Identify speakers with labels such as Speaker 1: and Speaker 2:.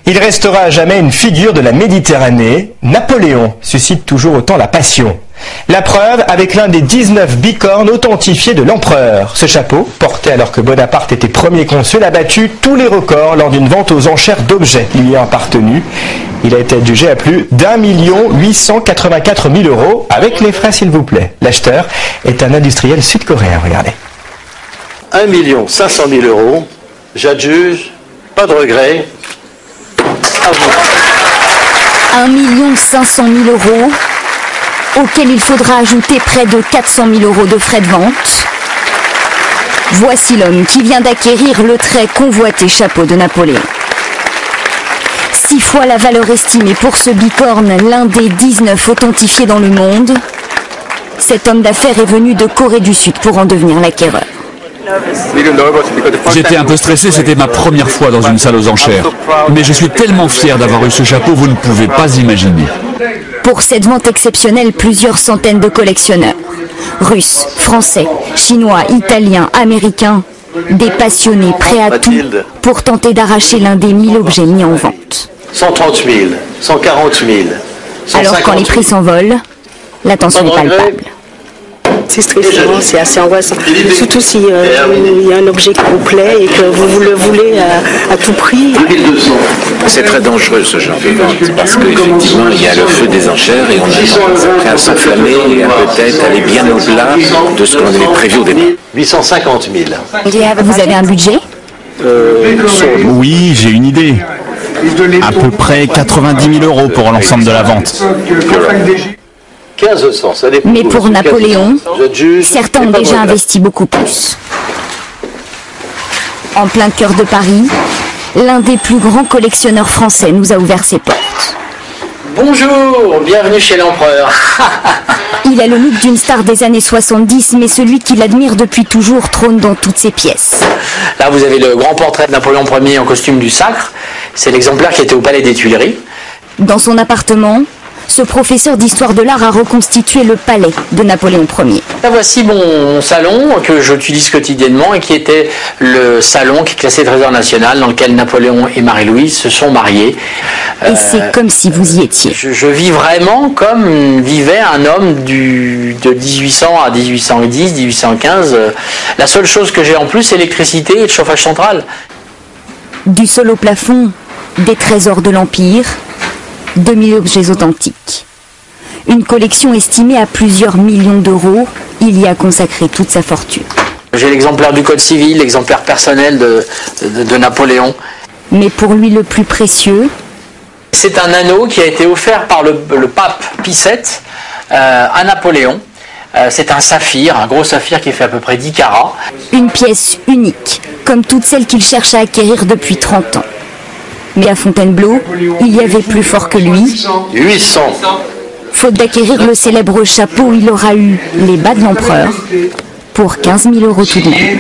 Speaker 1: Il restera à jamais une figure de la Méditerranée. Napoléon suscite toujours autant la passion. La preuve avec l'un des 19 bicornes authentifiés de l'empereur. Ce chapeau, porté alors que Bonaparte était premier consul, a battu tous les records lors d'une vente aux enchères d'objets lui ayant appartenu. Il a été adjugé à plus d'1 884 000 euros, avec les frais s'il vous plaît. L'acheteur est un industriel sud-coréen, regardez.
Speaker 2: 1 500 000 euros, j'adjuge, pas de regret.
Speaker 3: 1 500 000 euros, auquel il faudra ajouter près de 400 000 euros de frais de vente. Voici l'homme qui vient d'acquérir le très convoité chapeau de Napoléon. 6 fois la valeur estimée pour ce bicorne, l'un des 19 authentifiés dans le monde. Cet homme d'affaires est venu de Corée du Sud pour en devenir l'acquéreur.
Speaker 4: J'étais un peu stressé, c'était ma première fois dans une salle aux enchères. Mais je suis tellement fier d'avoir eu ce chapeau, vous ne pouvez pas imaginer.
Speaker 3: Pour cette vente exceptionnelle, plusieurs centaines de collectionneurs. Russes, Français, Chinois, Italiens, Américains. Des passionnés prêts à tout pour tenter d'arracher l'un des 1000 objets mis en vente.
Speaker 2: 130 000, 140 000, 150 000.
Speaker 3: Alors quand les prix s'envolent, l'attention est palpable.
Speaker 5: C'est stressant, c'est assez angoissant. Surtout s'il y a un objet qui vous plaît et que vous le voulez à tout prix.
Speaker 6: C'est très dangereux ce genre de vente parce qu'effectivement il y a le feu des enchères et on a tendance après à s'enflammer et à peut-être aller bien au-delà de ce qu'on avait prévu au départ.
Speaker 2: 850 000.
Speaker 3: Vous avez un budget?
Speaker 7: Oui, j'ai une idée. À peu près 90 000 euros pour l'ensemble de la vente.
Speaker 2: 1500, ça dépend.
Speaker 3: Mais pour Napoléon, certains ont déjà investi beaucoup plus. En plein cœur de Paris, l'un des plus grands collectionneurs français nous a ouvert ses portes.
Speaker 8: Bonjour, bienvenue chez l'empereur.
Speaker 3: Il a le look d'une star des années 70, mais celui qu'il admire depuis toujours trône dans toutes ses pièces.
Speaker 8: Là, vous avez le grand portrait de Napoléon Ier en costume du sacre. C'est l'exemplaire qui était au Palais des Tuileries.
Speaker 3: Dans son appartement, ce professeur d'histoire de l'art a reconstitué le palais de Napoléon Ier.
Speaker 8: Là, voici mon salon que j'utilise quotidiennement et qui était le salon qui est classé trésor national dans lequel Napoléon et Marie-Louise se sont mariés.
Speaker 3: Et c'est comme si vous y étiez.
Speaker 8: Je vis vraiment comme vivait un homme de 1800 à 1810, 1815. La seule chose que j'ai en plus, c'est l'électricité et le chauffage central.
Speaker 3: Du sol au plafond, des trésors de l'Empire, 2000 objets authentiques. Une collection estimée à plusieurs millions d'euros, il y a consacré toute sa fortune.
Speaker 8: J'ai l'exemplaire du Code civil, l'exemplaire personnel de Napoléon.
Speaker 3: Mais pour lui le plus précieux...
Speaker 8: C'est un anneau qui a été offert par le pape Pie VII à Napoléon. C'est un saphir, un gros saphir qui fait à peu près 10 carats.
Speaker 3: Une pièce unique, comme toutes celles qu'il cherche à acquérir depuis 30 ans. Mais à Fontainebleau, il y avait plus fort que lui.
Speaker 2: 800.
Speaker 3: Faute d'acquérir le célèbre chapeau, il aura eu les bas de l'empereur pour 15 000 euros tout de même.